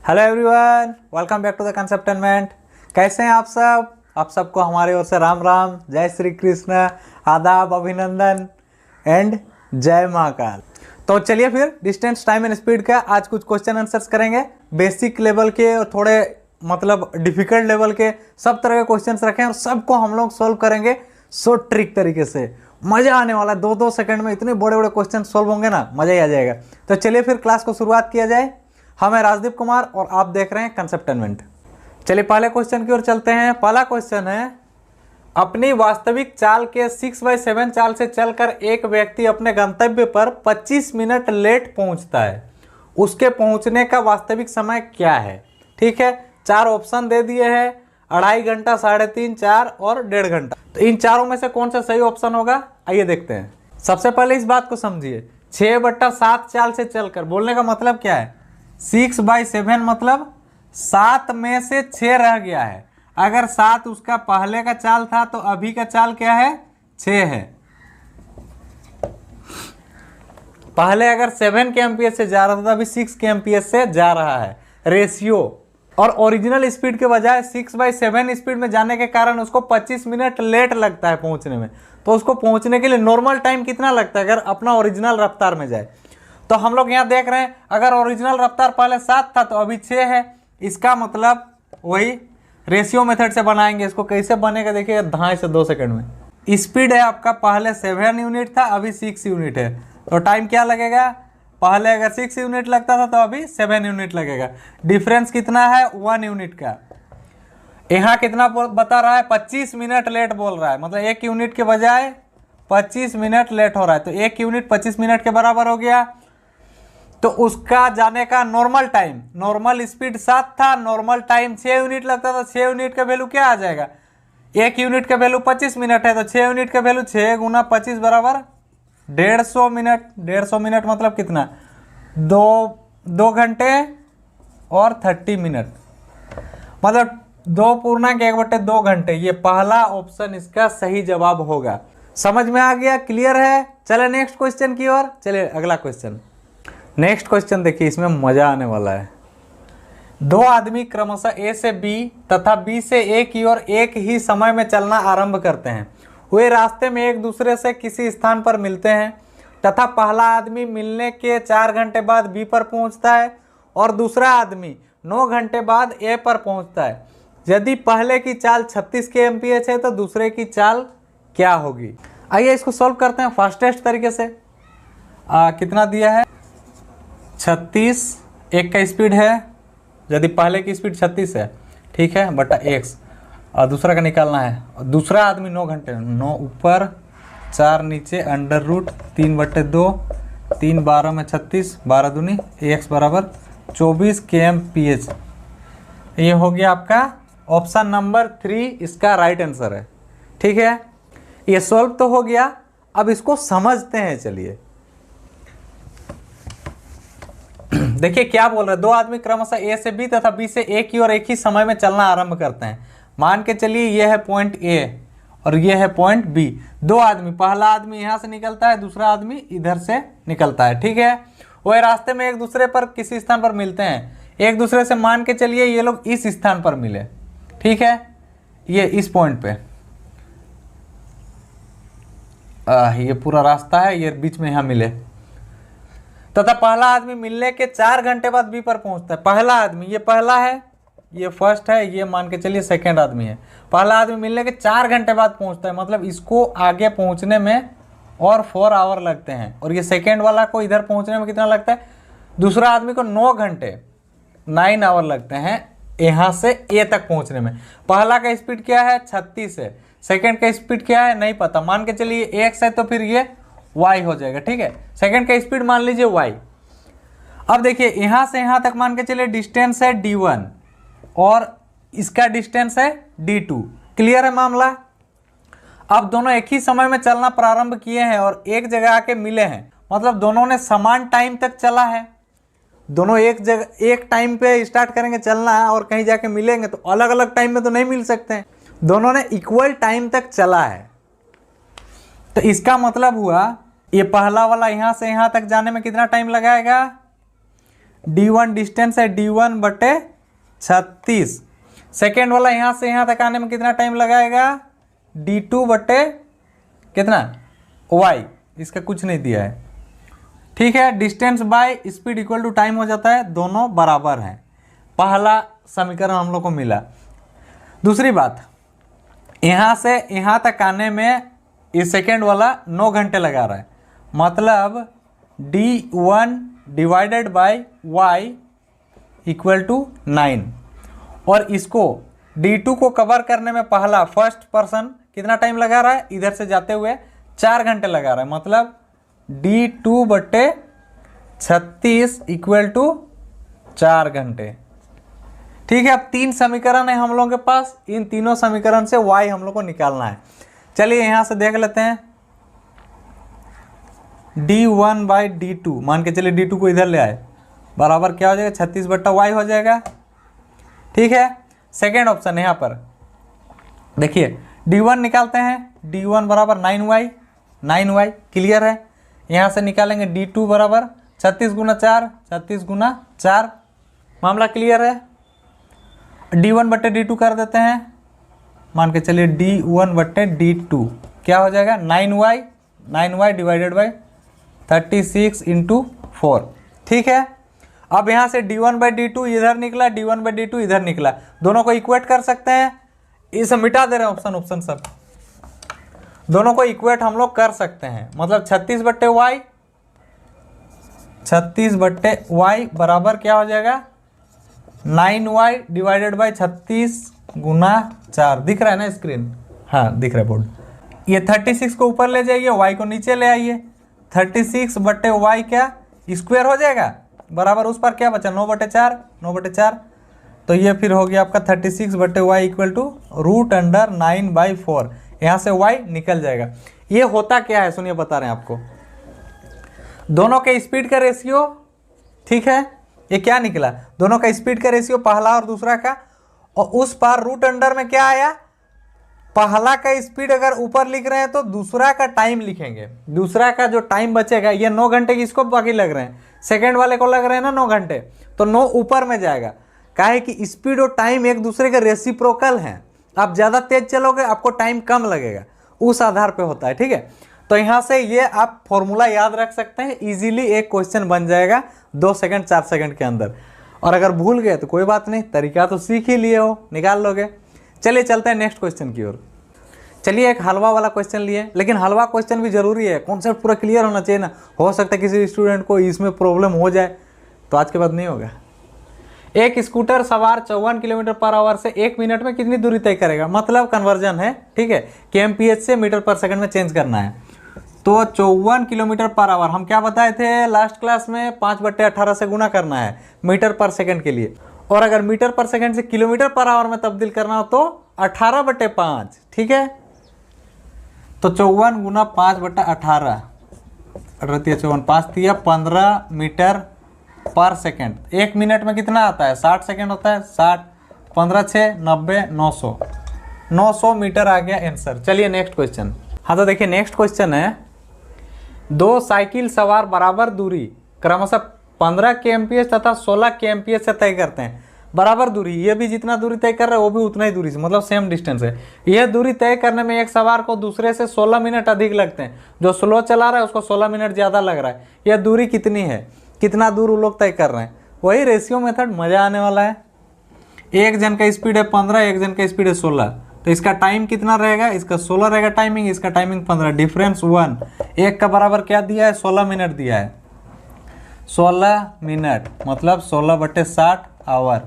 Hello everyone, welcome back to the Conceptainment. कैसे हैं आप सब? आप सबको हमारे ओर से राम राम, जय श्री कृष्ण, आदाब, अभिनंदन एंड जय महाकाल। तो चलिए फिर डिस्टेंस, टाइम एंड स्पीड का आज कुछ क्वेश्चन आंसर्स करेंगे। बेसिक लेवल के और थोड़े डिफिकल्ट लेवल के सब तरह के क्वेश्चंस रखे हैं और सबको हम लोग सॉल्व करेंगे सो ट्रिक तरीके से। मजा आने वाला है। 2-2 सेकंड में इतने बड़े बड़े क्वेश्चन सॉल्व होंगे ना, मजा ही आ जाएगा। तो चलिए फिर क्लास को शुरुआत किया जाए। हम हैं राजदीप कुमार और आप देख रहे हैं कंसेप्टेनमेंट। चलिए पहले क्वेश्चन की ओर चलते हैं। पहला क्वेश्चन है, अपनी वास्तविक चाल के 6/7 चाल से चलकर एक व्यक्ति अपने गंतव्य पर 25 मिनट लेट पहुंचता है। उसके पहुंचने का वास्तविक समय क्या है? ठीक है, 4 ऑप्शन दे दिए हैं, 2.5 घंटा, 3.5, 4 और 1.5 घंटा। तो इन चारों में से कौन सा सही ऑप्शन होगा, आइए देखते हैं। सबसे पहले इस बात को समझिए, 6/7 चाल से चलकर, बोलने का मतलब क्या है? 6/7 मतलब 7 में से 6 रह गया है। अगर 7 उसका पहले का चाल था तो अभी का चाल क्या है? 6 है। पहले अगर 7 kmph से जा रहा था तो अभी 6 kmph से जा रहा है। रेशियो और ओरिजिनल स्पीड के बजाय 6/7 स्पीड में जाने के कारण उसको 25 मिनट लेट लगता है पहुंचने में। तो उसको पहुंचने के लिए नॉर्मल टाइम कितना लगता है अगर अपना ओरिजिनल रफ्तार में जाए? तो हम लोग यहाँ देख रहे हैं, अगर ओरिजिनल रफ्तार पहले 7 था तो अभी 6 है। इसका मतलब वही रेशियो मेथड से बनाएंगे। इसको कैसे बनेगा देखिए, 2.5 से 2 सेकंड में। स्पीड है आपका, पहले 7 यूनिट था, अभी 6 यूनिट है। तो टाइम क्या लगेगा? पहले अगर 6 यूनिट लगता था तो अभी 7 यूनिट लगेगा। डिफरेंस कितना है? 1 यूनिट का। यहाँ कितना बता रहा है? 25 मिनट लेट बोल रहा है, मतलब 1 यूनिट के बजाय 25 मिनट लेट हो रहा है। तो 1 यूनिट 25 मिनट के बराबर हो गया। तो उसका जाने का नॉर्मल टाइम, नॉर्मल स्पीड 7 था, नॉर्मल टाइम 6 यूनिट लगता था। 6 यूनिट का वैल्यू क्या आ जाएगा? 1 यूनिट का वैल्यू 25 मिनट है, तो 6 यूनिट का वैल्यू 6 × 25 बराबर 150 मिनट। 150 मिनट मतलब कितना? 2 घंटे और 30 मिनट, मतलब 2.1/2 घंटे। ये पहला ऑप्शन इसका सही जवाब होगा। समझ में आ गया? क्लियर है? चले नेक्स्ट क्वेश्चन की ओर। चलिए अगला क्वेश्चन। नेक्स्ट क्वेश्चन देखिए, इसमें मजा आने वाला है। 2 आदमी क्रमशः ए से बी तथा बी से ए की ओर एक ही समय में चलना आरंभ करते हैं। वे रास्ते में एक दूसरे से किसी स्थान पर मिलते हैं तथा पहला आदमी मिलने के 4 घंटे बाद बी पर पहुंचता है और दूसरा आदमी 9 घंटे बाद ए पर पहुंचता है। यदि पहले की चाल 36 kmph है तो दूसरे की चाल क्या होगी? आइए इसको सॉल्व करते हैं फास्टेस्ट तरीके से। कितना दिया है? 36, एक का स्पीड है, यदि पहले की स्पीड 36 है, ठीक है, बटा x, और दूसरा का निकालना है। दूसरा आदमी 9 घंटे, 9 ऊपर 4 नीचे, √3/2, 3 12 में 36, 12 दूनी x बराबर 24 kmph। ये हो गया आपका ऑप्शन नंबर 3, इसका राइट आंसर है। ठीक है, ये सॉल्व तो हो गया। अब इसको समझते हैं। चलिए देखिए क्या बोल रहे हैं। 2 आदमी क्रमशः ए से बी तथा बी से ए की ओर एक ही समय में चलना आरंभ करते हैं। मान के चलिए ये है पॉइंट ए और ये है पॉइंट बी। 2 आदमी, पहला आदमी यहाँ से निकलता है, दूसरा आदमी इधर से निकलता है। ठीक है, वह रास्ते में एक दूसरे पर किसी स्थान पर मिलते हैं। एक दूसरे से मान के चलिए ये लोग इस स्थान पर मिले, ठीक है, ये इस पॉइंट पे, ये पूरा रास्ता है, ये बीच में यहाँ मिले तथा पहला आदमी मिलने के 4 घंटे बाद बी पर पहुंचता है। पहला आदमी, ये पहला है, ये फर्स्ट है, ये मान के चलिए सेकंड आदमी है। पहला आदमी मिलने के 4 घंटे बाद पहुंचता है, मतलब इसको आगे पहुंचने में और 4 आवर लगते हैं, और ये सेकंड वाला को इधर पहुंचने में कितना लगता है? दूसरा आदमी को 9 घंटे 9 आवर लगते हैं यहाँ से ए तक पहुंचने में। पहला का स्पीड क्या है? 36 है। सेकेंड का स्पीड क्या है? नहीं पता। मान के चलिए x है तो फिर ये y हो जाएगा। ठीक है, सेकंड का स्पीड मान लीजिए y। अब देखिए यहां से यहां तक मान के चलिए डिस्टेंस है d1 और इसका डिस्टेंस है d2। क्लियर है मामला? अब दोनों एक ही समय में चलना प्रारंभ किए हैं और एक जगह आके मिले हैं, मतलब दोनों ने समान टाइम तक चला है। दोनों एक जगह एक टाइम पे स्टार्ट करेंगे चलना और कहीं जाके मिलेंगे तो अलग अलग टाइम में तो नहीं मिल सकते हैं। दोनों ने इक्वल टाइम तक चला है, तो इसका मतलब हुआ ये पहला वाला यहाँ से यहाँ तक जाने में कितना टाइम लगाएगा? D1 डिस्टेंस है D1/36। सेकेंड वाला यहाँ से यहाँ तक आने में कितना टाइम लगाएगा, D2 कितना y, इसका कुछ नहीं दिया है। ठीक है, distance by speed equal to time हो जाता है, दोनों बराबर हैं। पहला समीकरण हम लोग को मिला। दूसरी बात, यहाँ से यहाँ तक आने में इस सेकेंड वाला 9 घंटे लगा रहा है, मतलब D1 divided by y equal to 9। और इसको D2 को कवर करने में पहला फर्स्ट पर्सन कितना टाइम लगा रहा है, इधर से जाते हुए 4 घंटे लगा रहा है, मतलब D2/36 इक्वल टू 4 घंटे। ठीक है, अब 3 समीकरण है हम लोगों के पास, इन तीनों समीकरण से y हम लोग को निकालना है। चलिए यहां से देख लेते हैं, D1/D2 मान के चलिए D2 को इधर ले आए, बराबर क्या हो जाएगा, 36/y हो जाएगा। ठीक है, सेकेंड ऑप्शन यहाँ पर देखिए, D1 निकालते हैं, D1 बराबर 9y क्लियर है। यहाँ से निकालेंगे D2 बराबर 36 गुना 4, 36 गुना 4, मामला क्लियर है। D1/D2 कर देते हैं, मान के चलिए D1/D2 क्या हो जाएगा, 9y डिवाइडेड बाई 36 इंटू 4। ठीक है, अब यहाँ से D1/D2 इधर निकला, D1/D2 इधर निकला, दोनों को इक्वेट कर सकते हैं। इसे मिटा दे रहे हैं ऑप्शन सब, दोनों को इक्वेट हम लोग कर सकते हैं, मतलब 36/y बराबर क्या हो जाएगा, 9y डिवाइडेड बाई 36 गुना 4। दिख रहा है ना स्क्रीन, हाँ दिख रहा है बोर्ड। ये 36 को ऊपर ले जाइए, y को नीचे ले आइए, 36/y क्या स्क्वायर हो जाएगा, बराबर उस पर क्या बचा 9/4। तो ये फिर हो गया आपका 36/y इक्वल टू √9/4। यहाँ से y निकल जाएगा। ये होता क्या है सुनिए, बता रहे हैं आपको, दोनों के स्पीड का रेशियो। ठीक है, ये क्या निकला, दोनों का स्पीड का रेशियो पहला और दूसरा का, और उस पर रूट अंडर में क्या आया, पहला का स्पीड अगर ऊपर लिख रहे हैं तो दूसरा का टाइम लिखेंगे, दूसरा का जो टाइम बचेगा, ये 9 घंटे की इसको बाकी लग रहे हैं, सेकेंड वाले को लग रहे हैं ना 9 घंटे, तो 9 ऊपर में जाएगा। काहे कि स्पीड और टाइम एक दूसरे के रेसिप्रोकल हैं, आप ज़्यादा तेज चलोगे आपको टाइम कम लगेगा, उस आधार पे होता है। ठीक है, तो यहाँ से ये आप फॉर्मूला याद रख सकते हैं, इजीली एक क्वेश्चन बन जाएगा 2 सेकंड 4 सेकंड के अंदर। और अगर भूल गए तो कोई बात नहीं, तरीका तो सीख ही लिए हो, निकाल लोगे। चलिए चलते हैं नेक्स्ट क्वेश्चन की ओर। चलिए एक हलवा वाला क्वेश्चन लिए, लेकिन हलवा क्वेश्चन भी जरूरी है, कॉन्सेप्ट पूरा क्लियर होना चाहिए ना, हो सकता है किसी स्टूडेंट को इसमें प्रॉब्लम हो जाए, तो आज के बाद नहीं होगा। एक स्कूटर सवार 54 किलोमीटर/आवर से 1 मिनट में कितनी दूरी तय करेगा, मतलब कन्वर्जन है। ठीक है, कि एमपीएच से मीटर/सेकंड में चेंज करना है। तो 54 किलोमीटर/आवर हम क्या बताए थे लास्ट क्लास में, 5/18 से गुना करना है मीटर/सेकंड के लिए, और अगर मीटर/सेकंड से किलोमीटर/आवर में तब्दील करना हो तो 18/5। ठीक है, तो 54 गुना 5/18, 18 5 दिया 15 मीटर/सेकंड। 1 मिनट में कितना आता है, 60 सेकंड होता है, 60 15 6 90 900 मीटर आ गया आंसर। चलिए नेक्स्ट क्वेश्चन। हाँ तो देखिए नेक्स्ट क्वेश्चन है, 2 साइकिल सवार बराबर दूरी क्रमशः 15 kmph तथा 16 kmph से तय करते हैं। बराबर दूरी, ये भी जितना दूरी तय कर रहा है वो भी उतना ही दूरी से, मतलब सेम डिस्टेंस है। यह दूरी तय करने में एक सवार को दूसरे से 16 मिनट अधिक लगते हैं, जो स्लो चला रहा है उसको 16 मिनट ज़्यादा लग रहा है। यह दूरी कितनी है, कितना दूर वो लोग तय कर रहे हैं, वही रेशियो मेथड, मज़ा आने वाला है। एक जन का स्पीड है 15, एक जन का स्पीड है 16, तो इसका टाइम कितना रहेगा, इसका 16 रहेगा टाइमिंग, इसका टाइमिंग 15, डिफरेंस 1। एक का बराबर क्या दिया है, 16 मिनट दिया है, 16 मिनट मतलब 16/60 आवर।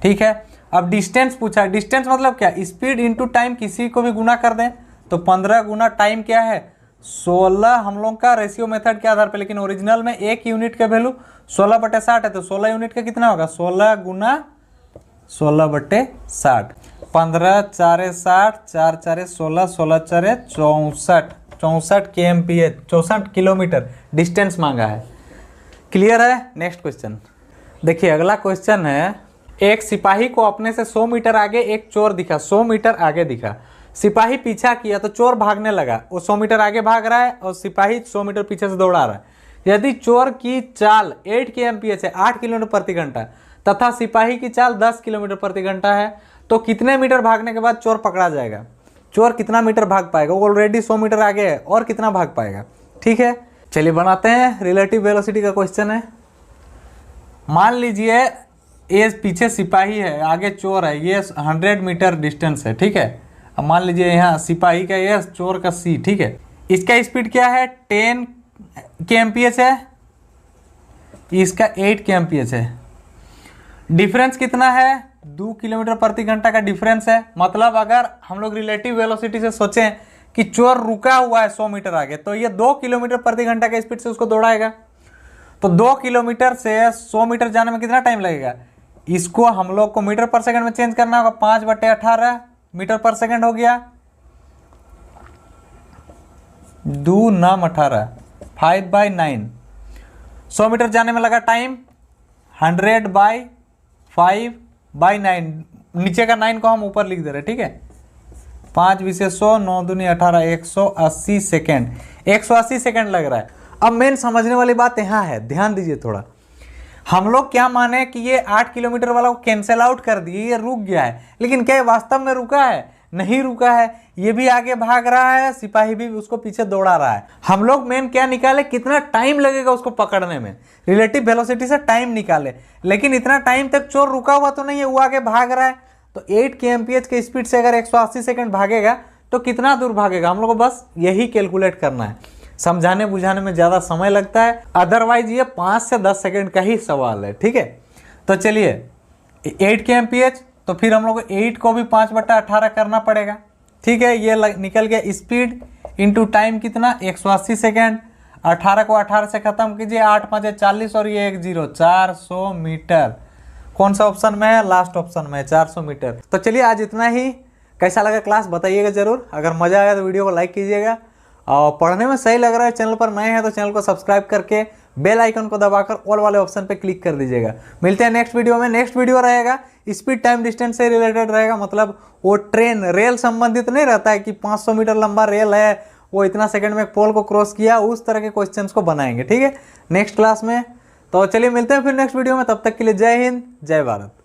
ठीक है, अब डिस्टेंस पूछा, डिस्टेंस मतलब क्या, स्पीड इंटू टाइम, किसी को भी गुना कर दें तो 15 गुना टाइम क्या है 16, हम लोग का रेशियो मेथड के आधार पे, लेकिन ओरिजिनल में 1 यूनिट का वैल्यू 16/60 है, तो 16 यूनिट का कितना होगा, 16 गुना 16/60, 15 4 60, 4 4 16, 16 4 64, 64 kmph, 64 किलोमीटर डिस्टेंस मांगा है। क्लियर है। नेक्स्ट क्वेश्चन देखिए, अगला क्वेश्चन है, एक सिपाही को अपने से 100 मीटर आगे एक चोर दिखा, 100 मीटर आगे दिखा, सिपाही पीछा किया तो चोर भागने लगा, वो 100 मीटर आगे भाग रहा है और सिपाही 100 मीटर पीछे से दौड़ा रहा है। यदि चोर की चाल 8 kmph है, 8 किलोमीटर प्रति घंटा, तथा सिपाही की चाल 10 किलोमीटर प्रति घंटा है, तो कितने मीटर भागने के बाद चोर पकड़ा जाएगा? चोर कितना मीटर भाग पाएगा? वो ऑलरेडी 100 मीटर आगे है, और कितना भाग पाएगा? ठीक है, चलिए बनाते हैं। रिलेटिव वेलोसिटी का क्वेश्चन है। मान लीजिए ये पीछे सिपाही है, आगे चोर है, ये 100 मीटर डिस्टेंस है, ठीक है। अब मान लीजिए यहाँ सिपाही का ये, चोर का सी, ठीक है। इसका स्पीड क्या है? 10 kmph है, इसका 8 kmph है। डिफरेंस कितना है? 2 किलोमीटर प्रति घंटा का डिफरेंस है। मतलब अगर हम लोग रिलेटिव वेलोसिटी से सोचें कि चोर रुका हुआ है 100 मीटर आगे, तो ये 2 किलोमीटर प्रति घंटा के स्पीड से उसको दौड़ाएगा। तो 2 किलोमीटर से 100 मीटर जाने में कितना टाइम लगेगा? इसको हम लोग को मीटर पर सेकंड में चेंज करना होगा। 5/18 मीटर पर सेकंड हो गया। 2 नाम 18, 5/9। 100 मीटर जाने में लगा टाइम 100/5/9। नीचे का 9 को हम ऊपर लिख दे रहे, ठीक है। 5 विशेष 100, 9 दूनी 18, 180 सेकेंड। 180 सेकेंड लग रहा है। अब मेन समझने वाली बात यहाँ है, ध्यान दीजिए थोड़ा। हम लोग क्या माने कि ये 8 किलोमीटर वाला को कैंसिल आउट कर दिए, ये रुक गया है, लेकिन क्या वास्तव में रुका है? नहीं रुका है। ये भी आगे भाग रहा है, सिपाही भी उसको पीछे दौड़ा रहा है। हम लोग मेन क्या निकाले? कितना टाइम लगेगा उसको पकड़ने में। रिलेटिव वेलोसिटी से टाइम निकाले, लेकिन इतना टाइम तक चोर रुका हुआ तो नहीं है, वो आगे भाग रहा है। तो 8 kmph के स्पीड से अगर 180 सेकंड भागेगा तो कितना दूर भागेगा? हम लोग को बस यही कैलकुलेट करना है। समझाने बुझाने में ज़्यादा समय लगता है, अदरवाइज ये 5 से 10 सेकंड का ही सवाल है, ठीक है। तो चलिए 8 kmph, तो फिर हम लोग को 8 को भी 5/18 करना पड़ेगा, ठीक है। ये निकल गया स्पीड इंटू टाइम कितना? 180 सेकेंड। 18 को 18 से खत्म कीजिए, 8 5 40 और ये 1 0, 400 मीटर। कौन सा ऑप्शन में है? लास्ट ऑप्शन में है, 400 मीटर। तो चलिए आज इतना ही। कैसा लगा क्लास बताइएगा जरूर। अगर मजा आया तो वीडियो को लाइक कीजिएगा, और पढ़ने में सही लग रहा है, चैनल पर नए हैं तो चैनल को सब्सक्राइब करके बेल आइकन को दबाकर ऑल वाले ऑप्शन पे क्लिक कर दीजिएगा। मिलते हैं नेक्स्ट वीडियो में। नेक्स्ट वीडियो रहेगा स्पीड टाइम डिस्टेंस से रिलेटेड रहेगा। मतलब वो ट्रेन रेल संबंधित नहीं रहता है कि 500 मीटर लंबा रेल है, वो इतना सेकंड में एक पोल को क्रॉस किया, उस तरह के क्वेश्चंस को बनाएंगे, ठीक है, नेक्स्ट क्लास में। तो चलिए मिलते हैं फिर नेक्स्ट वीडियो में। तब तक के लिए जय हिंद, जय भारत।